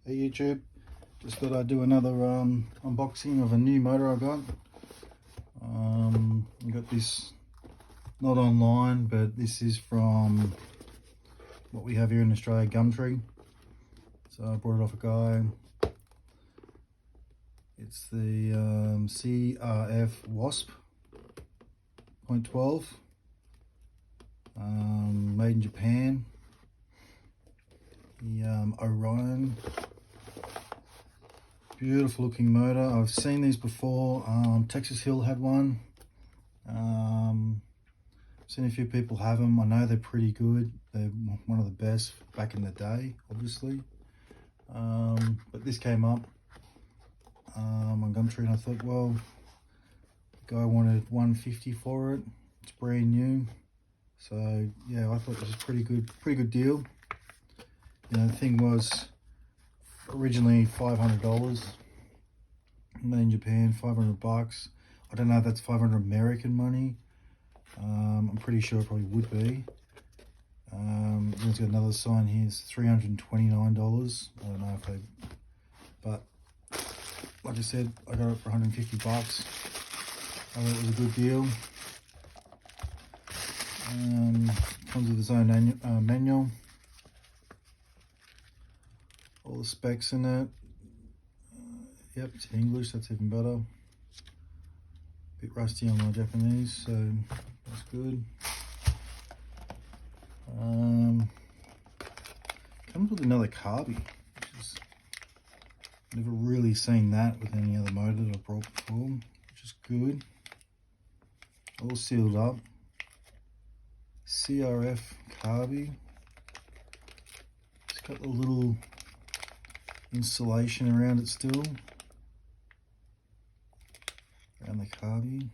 Hey YouTube, just thought I'd do another unboxing of a new motor I got. I got this not online, but this is from what we have here in Australia, Gumtree. So I bought it off a guy. It's the Crf Wasp 0.12, made in Japan. The Orion. Beautiful looking motor. I've seen these before. Texas Hill had one. Seen a few people have them. I know they're pretty good. They're one of the best back in the day, obviously. But this came up on Gumtree, and I thought, well, the guy wanted $150 for it. It's brand new, so yeah, I thought this was pretty good deal. You know, the thing was originally $500, made in Japan, $500. I don't know if that's 500 American money. I'm pretty sure it probably would be. It's got another sign here. It's $329. I don't know if they, but like I said, I got it for $150. I thought it was a good deal. Comes with its own manual. All the specs in it. Yep, it's in English, that's even better. Bit rusty on my Japanese, so that's good. Comes with another carby, which is never really seen that with any other motor that I've brought before, which is good. All sealed up. CRF carby. It's got the little insulation around it still. Around the carby.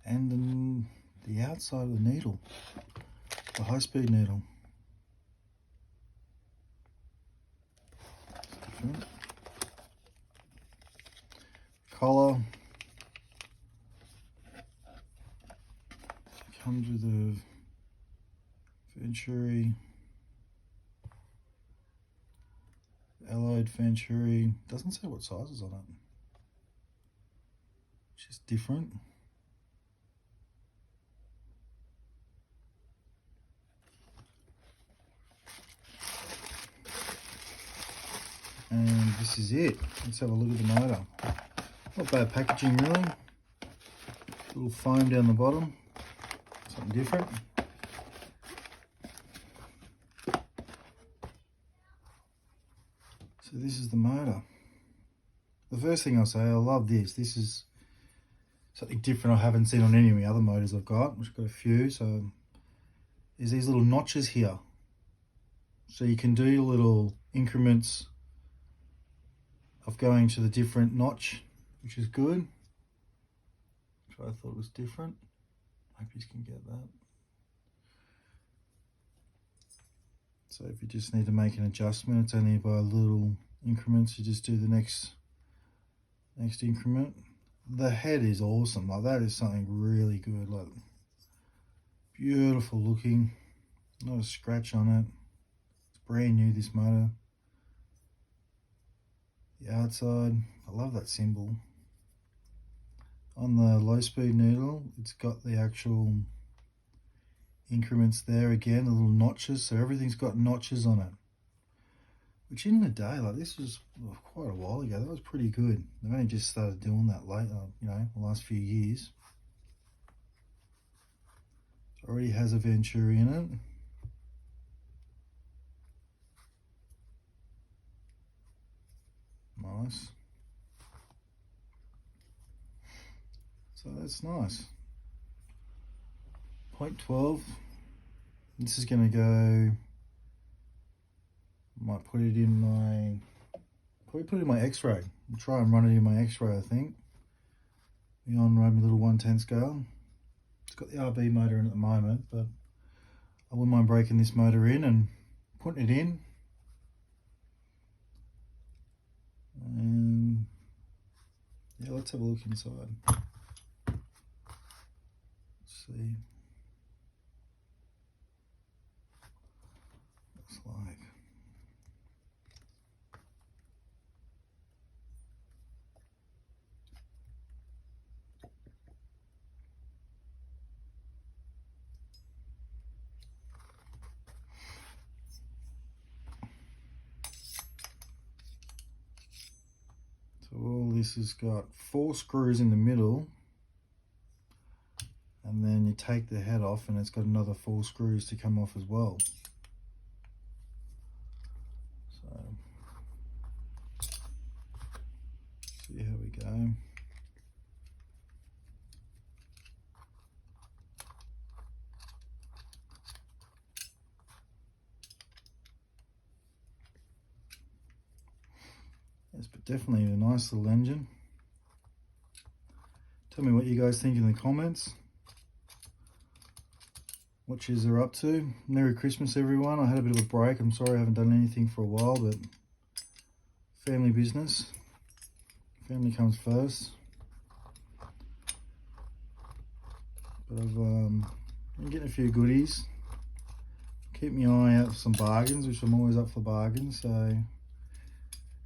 And then the outside of the needle, the high-speed needle. It's different. Collar. Comes with a Venturi, alloyed Venturi. Doesn't say what size is on it, which is different. And this is it. Let's have a look at the motor. Not bad packaging really. Little foam down the bottom. Something different. So this is the motor. The first thing I'll say, I love this. This is something different I haven't seen on any of the other motors I've got, which I've got a few. So there's these little notches here. So you can do your little increments of going to the different notch, which is good. Which I thought was different. Hope you can get that. So if you just need to make an adjustment, it's only by little increments. You just do the next increment. The head is awesome. Like, that is something really good. Like, beautiful looking. Not a scratch on it. It's brand new, this motor. The outside, I love that symbol. On the low speed needle, it's got the actual increments there again, the little notches. So everything's got notches on it. Which in the day, like, this was quite a while ago. That was pretty good. They've only just started doing that later, you know, the last few years. It already has a Venturi in it. Nice. So that's nice. 0.12. This is going to go, might put it in my, probably put it in my X-ray. I'll try and run it in my X-ray, I think. Beyond my little 110 scale. It's got the RB motor in at the moment, but I wouldn't mind breaking this motor in and putting it in. And yeah, let's have a look inside. Let's see. like. So all this has got 4 screws in the middle, and then you take the head off and it's got another 4 screws to come off as well. So see how we go. Yes, but definitely a nice little engine. Tell me what you guys think in the comments. What yous are up to. Merry Christmas, everyone. I had a bit of a break. I'm sorry I haven't done anything for a while, but family business. Family comes first. But I've been getting a few goodies. Keep my eye out for some bargains, which I'm always up for bargains. So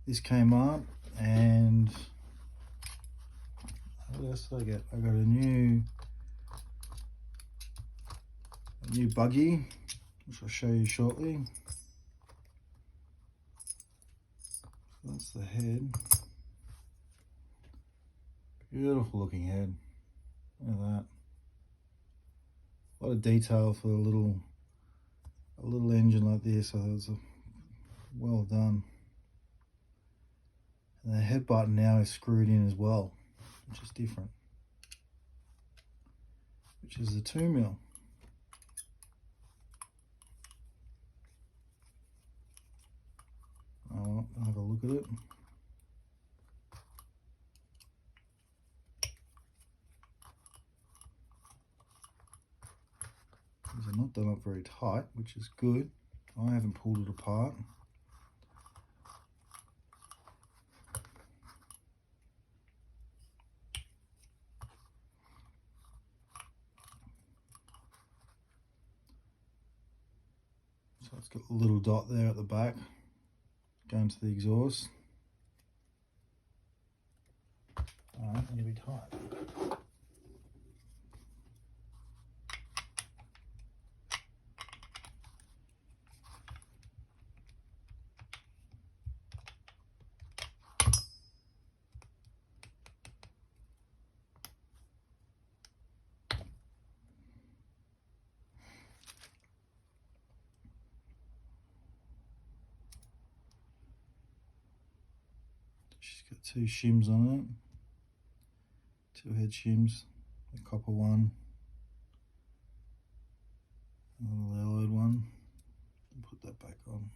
this came up, and what else did I get? I got a new buggy, which I'll show you shortly. So that's the head. Beautiful looking head. Look at that. A lot of detail for a little engine like this. So it's well done. And the head button now is screwed in as well, which is different. Which is the 2mm. I'll have a look at it. These are not done up very tight, which is good. I haven't pulled it apart. So it's got a little dot there at the back going to the exhaust. Alright, I'm going to be tight. She's got 2 shims on it, 2 head shims, a copper one, a little alloyed one. Put that back on.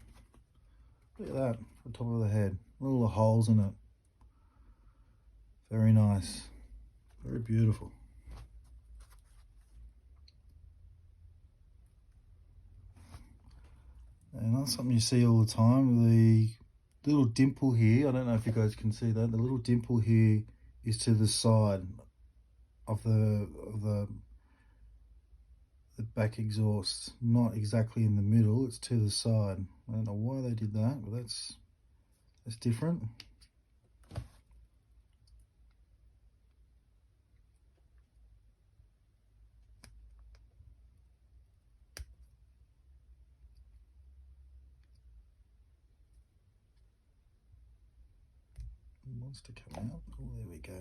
Look at that, the top of the head, little holes in it. Very nice, very beautiful. And that's something you see all the time, the little dimple here. I don't know if you guys can see that. The little dimple here is to the side of the back exhaust, not exactly in the middle, it's to the side. I don't know why they did that, but that's different. It wants to come out. Oh, there we go.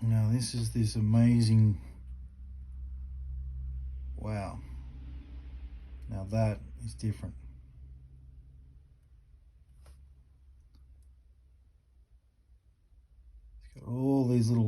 Now this is this amazing, wow. Now that is different. It's got all these little